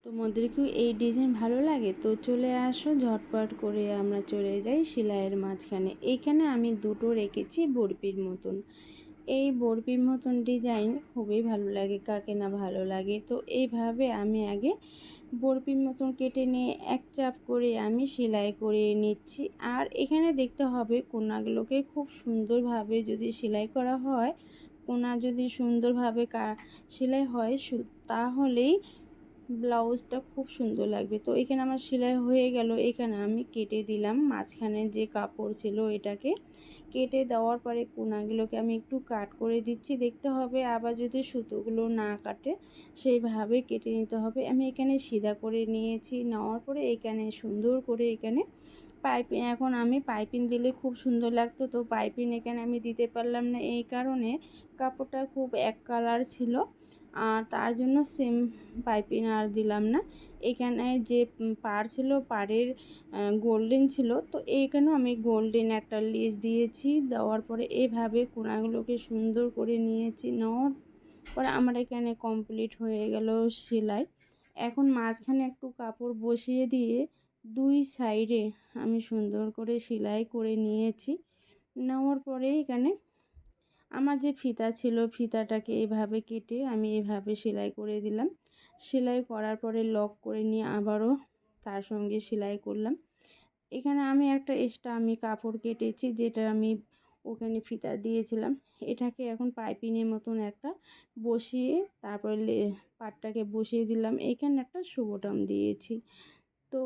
তোমাদেরকেও এই ডিজাইন ভালো লাগে তো চলে আসো, ঝটপট করে আমরা চলে যাই সেলাইয়ের মাঝখানে। এইখানে আমি দুটো রেখেছি বরপির মতন। এই বরপির মতন ডিজাইন খুবই ভালো লাগে, কাকে না ভালো লাগে। তো এইভাবে আমি আগে বরপির মতন কেটে নিয়ে এক চাপ করে আমি সেলাই করে নিচ্ছি। আর এখানে দেখতে হবে কোনাগুলোকে খুব সুন্দরভাবে যদি সেলাই করা হয়, কোনা যদি সুন্দরভাবে সেলাই হয় তাহলেই ব্লাউজটা খুব সুন্দর লাগবে। তো এখানে আমার সেলাই হয়ে গেল। এখানে আমি কেটে দিলাম মাঝখানে যে কাপড় ছিল এটাকে কেটে দেওয়ার পরে কোনাগুলোকে আমি একটু কাট করে দিচ্ছি। দেখতে হবে আবার যদি সুতোগুলো না কাটে সেইভাবে কেটে নিতে হবে। আমি এখানে সিধা করে নিয়েছি, নেওয়ার পরে এখানে সুন্দর করে এখানে পাইপিং, এখন আমি পাইপিং দিলে খুব সুন্দর লাগতো, তো পাইপিং এখানে আমি দিতে পারলাম না, এই কারণে কাপড়টা খুব এক কালার ছিল আর তার জন্য সেম পাইপিং আর দিলাম না। এখানে যে পাড় ছিল পাড়ের গোল্ডেন ছিল, তো এইখানেও আমি গোল্ডেন একটা লেস দিয়েছি। দেওয়ার পরে এইভাবে কোনাগুলোকে সুন্দর করে নিয়েছি। নেওয়ার পরে আমার এখানে কমপ্লিট হয়ে গেল সেলাই। এখন মাঝখানে একটু কাপড় বসিয়ে দিয়ে দুই সাইডে আমি সুন্দর করে সেলাই করে নিয়েছি। নেওয়ার পরে এখানে আমার যে ফিতা ছিল ফিতাটাকে এভাবে কেটে আমি এভাবে সেলাই করে দিলাম। সেলাই করার পরে লক করে নিয়ে আবারও তার সঙ্গে সেলাই করলাম। এখানে আমি একটা এক্সট্রা আমি কাপড় কেটেছি, যেটা আমি ওখানে ফিতা দিয়েছিলাম। এটাকে এখন পাইপিংয়ের মতন একটা বসিয়ে তারপরে পাটটাকে বসিয়ে দিলাম। এখানে একটা শুভ বটম দিয়েছি। তো